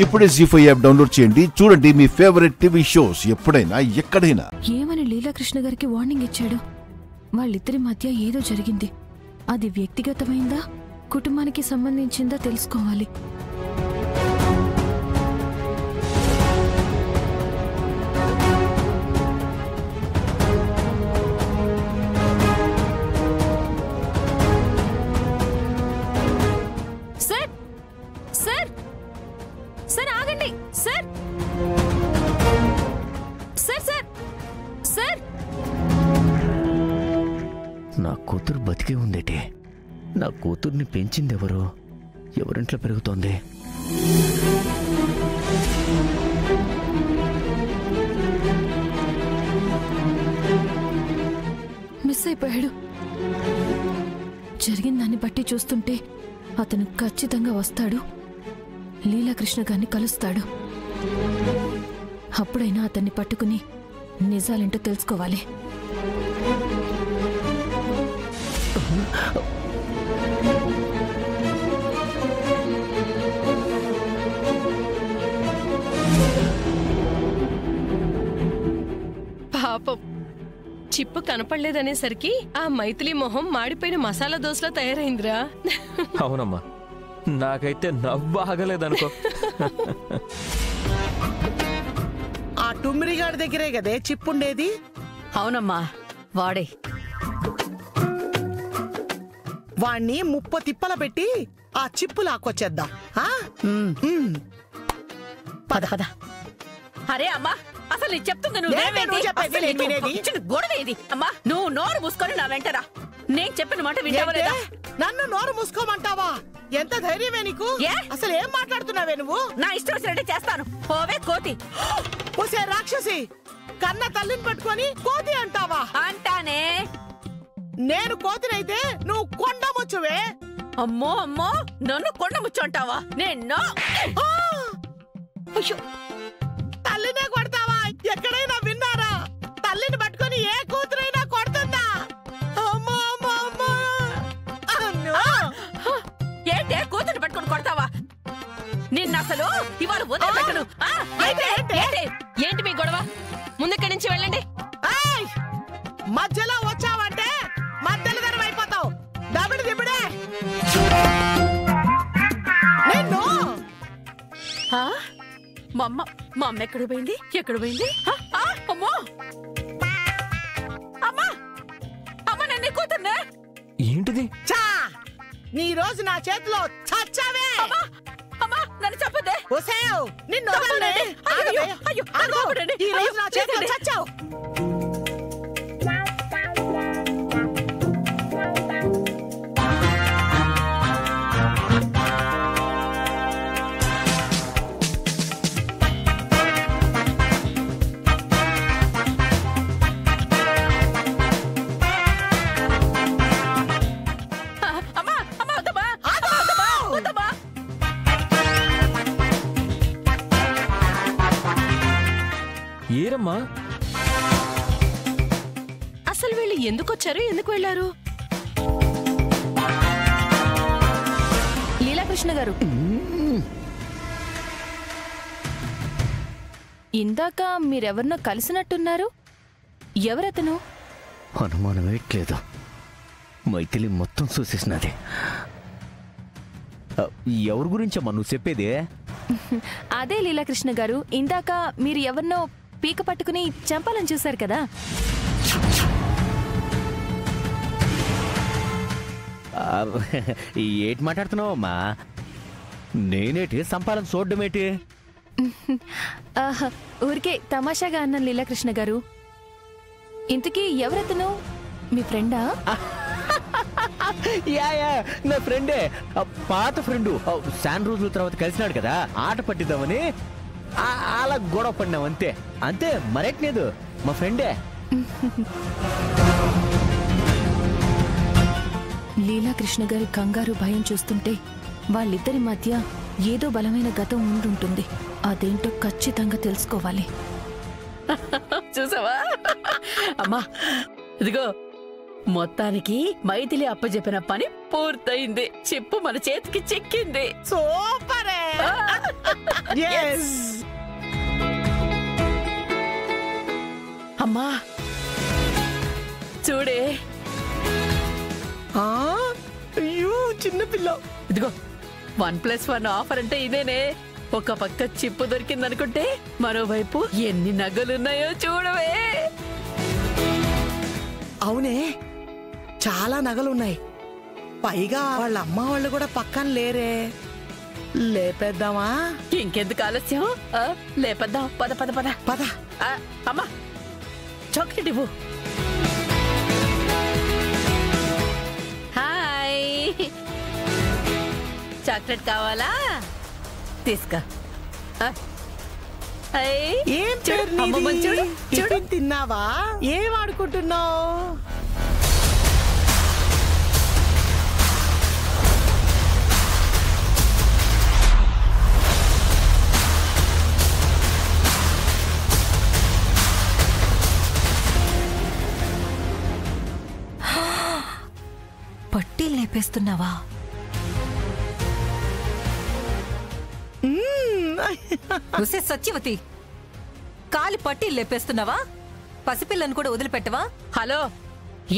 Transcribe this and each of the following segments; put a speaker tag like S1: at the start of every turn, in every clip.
S1: ఇప్పుడే జీ5 app download చేయండి. చూడండి మీ ఫేవరెట్ టీవీ షోస్ ఎప్పుడైనా ఎక్కడైనా.
S2: ఏమని లీలాకృష్ణ గారికి వార్నింగ్ ఇచ్చాడు? వాళ్ళిద్దరి మధ్య ఏదో జరిగింది. అది వ్యక్తిగతమైందా, కుటుంబానికి సంబంధించిందా తెలుసుకోవాలి. సార్ సార్ సార్ ఆగండి సార్. సార్ సార్ సార్
S3: నా కూతురు బతికే ఉందేటి. నా కూతుర్ని పెంచిందెవరు? ఎవరింట్లో పెరుగుతోంది?
S2: మిస్ అయిపోయాడు. జరిగిన దాన్ని బట్టి చూస్తుంటే అతను ఖచ్చితంగా వస్తాడు, లీలాకృష్ణ గారిని కలుస్తాడు. అప్పుడైనా అతన్ని పట్టుకుని నిజాలేంటో తెలుసుకోవాలి.
S4: పాపం చిప్పు కనపడలేదనేసరికి ఆ మైథిలి మొహం మాడిపోయిన మసాలా దోశలా తయారైందిరా.
S5: అవునమ్మా, నాకైతే నవ్వు ఆగలేదనుకో.
S6: ఆ టుమ్మిరిగాడి దగ్గరే కదే చిప్పుండేది.
S7: అవునమ్మా, వాడే.
S6: వాణ్ణి 30 తిప్పల పెట్టి ఆ చిప్పు లాక్కొచ్చేద్దాం.
S7: పద పద. అరే అమ్మా, అసలు నేను చెప్తుంది గొడవేది అమ్మా. నువ్వు నోరు మూసుకొని నా వెంటరా. నేను చెప్పిన మాట వింటావా?
S6: నన్ను నోరు మూసుకోమంటావా? ఎంత ధైర్యమే నీకు? అసలు ఏం మాట్లాడుతున్నావే నువ్వు?
S7: నా ఇష్టం వచ్చినట్టే చేస్తాను. పోవే కోతి.
S6: ఓసే రాక్షసి, కన్న తల్లిని పట్టుకొని కోతి అంటావా?
S7: అంటానే.
S6: నేను కోతినైతే నువ్వు కొండముచ్చువే.
S7: అమ్మో అమ్మో, నన్ను కొండముచ్చు అంటావా? నేను
S6: తల్లినే కొడతావా? ఎక్కడైనా విన్నారా? తల్లిని పట్టుకొని ఏ కూతురైనా కొడుతుందా?
S7: ఏంటే కూతురు పట్టుకొని కొడతావా? నిన్న అసలు ఇవాళ వదిలిపెట్టను.
S4: ఏంటి మీ గొడవ? ముందుక్కడి నుంచి వెళ్ళండి.
S6: మధ్యలో వచ్చావంటే మధ్యలో ధర అయిపోతావు. దబిడి దిబిడే నిన్ను.
S7: మా అమ్మ ఎక్కడ పోయింది? ఎక్కడ పోయింది? అమ్మో అమ్మా, అమ్మ నన్ను కూతుర్నే.
S5: ఏంటిది?
S6: చా, నీ రోజు నా చేతిలో చచ్చావే.
S7: అమ్మా నన్ను చెప్పదే.
S6: ఓసేవ్, నిన్ను వదలనే. ఈ రోజు నా చేతిలో చచ్చావు.
S5: ఏరమ్మా,
S4: అసలు వీళ్ళు ఎందుకు వచ్చారు, ఎందుకు వెళ్లారు?
S2: లీలాకృష్ణ గారు, ఇందాక మీరెవరినో కలిసినట్టున్నారు. ఎవరతను?
S3: అనుమానం వేయట్లేదు. మైథిలి మొత్తం చూసేసినది. ఎవరి గురించమ్మా నువ్వు చెప్పేది?
S2: అదే లీలాకృష్ణ గారు, ఇందాక మీరు ఎవరినో పీక పట్టుకుని చంపాలని చూశారు కదా.
S3: ఏటి మాట్లాడుతున్నావమ్మా? నేనేటి సంపాలని చూడడమేటి?
S2: ఊరికే తమాషాగా అన్నాను లీలాకృష్ణ గారు. ఇంతకీ ఎవరతను? మీ ఫ్రెండా?
S3: నా ఫ్రెండే, పాత ఫ్రెండు. శాన్ రోజుల తర్వాత కలిసినాడు కదా, ఆట పట్టిద్దామని అలా గొడవ పడినాం. అంతే అంతే, మరెట్లేదు. మా ఫ్రెండే.
S2: లీలాకృష్ణ గారి కంగారు భయం చూస్తుంటే వాళ్ళిద్దరి మధ్య ఏదో బలమైన గతం ఉండుంటుంది. అదేంటో ఖచ్చితంగా తెలుసుకోవాలి.
S7: చూసావా అమ్మా, ఇదిగో మొత్తానికి మైథిలి అప్పచెప్పిన పని పూర్తయింది. చెప్పు మన చేతికి చిక్కింది.
S6: సూపరే. Yes.
S7: అమ్మా చూడే.
S6: అయ్యో చిన్నపిల్ల.
S7: ఇదిగో 1+1 ఆఫర్ అంటే ఇదేనే. ఒక పక్క చిప్పు దొరికిందనుకుంటే మరోవైపు ఎన్ని నగలున్నాయో చూడవే.
S6: అవునే, చాలా నగలున్నాయి. పైగా వాళ్ళ అమ్మ వాళ్ళు కూడా పక్కన లేరే. లేపేద్దామా?
S7: ఇంకెందుకు ఆలస్యం, లేపద్దాం. పద పద పద
S6: పద.
S7: అమ్మా చాక్లెట్ ఇవ్వు. హాయ్, చాక్లెట్ కావాలా? తీసుకో.
S6: ఏం
S7: చూడు,
S6: పేరు
S7: అమ్మమ్మ
S6: నీది?
S7: చూడు, చూడు.
S6: టిఫిన్ తిన్నావా? ఏం ఆడుకుంటున్నావు?
S8: పట్టీలు లేపేస్తున్నావా? ఉసే సత్యవతి, కాలి పట్టీలు లేపేస్తున్నావా? పసిపిల్లను కూడా వదిలిపెట్టవా?
S7: హలో,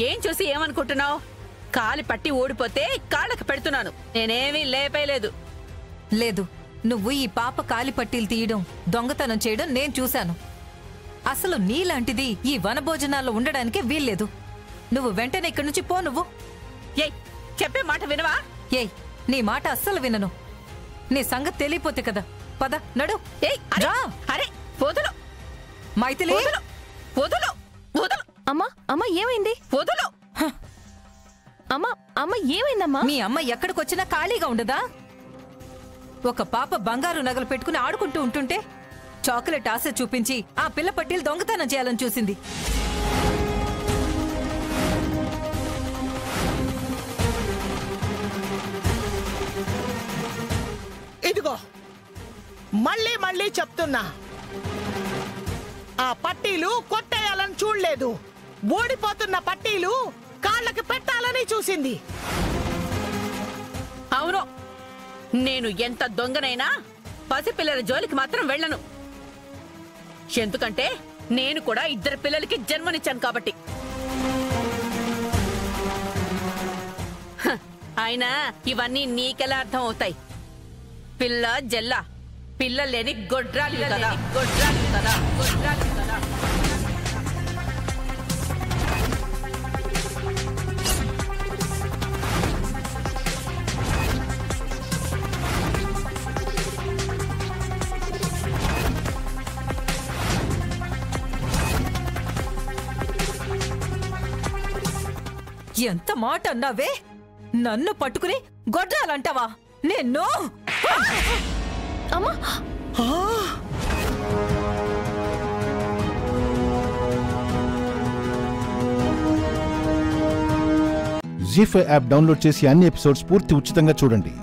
S7: ఏం చూసి ఏమనుకుంటున్నావు? కాలి పట్టి ఊడిపోతే కాళ్ళకి పెడుతున్నాను, నేనేమీ లేపేలేదు.
S8: లేదు, నువ్వు ఈ పాప కాలి పట్టీలు తీయడం, దొంగతనం చేయడం నేను చూశాను. అసలు నీలాంటిది ఈ వనభోజనాల్లో ఉండడానికే వీల్లేదు. నువ్వు వెంటనే ఇక్కడి నుంచి పో. నువ్వు
S7: ఏయ్, చెప్పే మాట వినవా?
S8: ఏయ్, నీ మాట అస్సలు వినను. నీ సంగతి తెలియపోతే కదా. పద, నడు.
S7: ఏయ్, అరే, అరే, వదులు
S8: మైథిలి,
S7: వదులు వదులు వదులు.
S2: అమ్మా అమ్మ ఏమైంది?
S7: వదులు.
S2: అమ్మా అమ్మ ఏమైందమ్మా?
S8: మీ అమ్మ ఎక్కడికొచ్చినా ఖాళీగా ఉండదా? ఒక పాప బంగారు నగలు పెట్టుకుని ఆడుకుంటూ ఉంటుంటే చాక్లెట్ ఆశ చూపించి ఆ పిల్ల పట్టీలు దొంగతనం చేయాలని చూసింది.
S6: ఇదిగో మళ్ళీ మళ్ళీ చెప్తున్నా, ఆ పట్టీలు కొట్టేయాలని చూడలేదు. ఊడిపోతున్న పట్టీలు కాళ్ళకి పెట్టాలని చూసింది.
S7: అవును, నేను ఎంత దొంగనైనా పసిపిల్లల జోలికి మాత్రం వెళ్ళను. ఎందుకంటే నేను కూడా 2 పిల్లలకి జన్మనిచ్చాను కాబట్టి. అయినా ఇవన్నీ నీకెలా అర్థం అవుతాయి? పిల్ల జల్ల, పిల్లలు లేని గొడ్రాలి కదా, గొడ్రాలి కదా, గొడ్రాలి కదా.
S8: ఎంత మాట అన్నావే? నన్ను పట్టుకుని గొడ్రాలంటావా? నేను
S2: అమ్మా
S1: జీ5 యాప్ డౌన్లోడ్ చేసి అన్ని ఎపిసోడ్స్ పూర్తి ఉచితంగా చూడండి.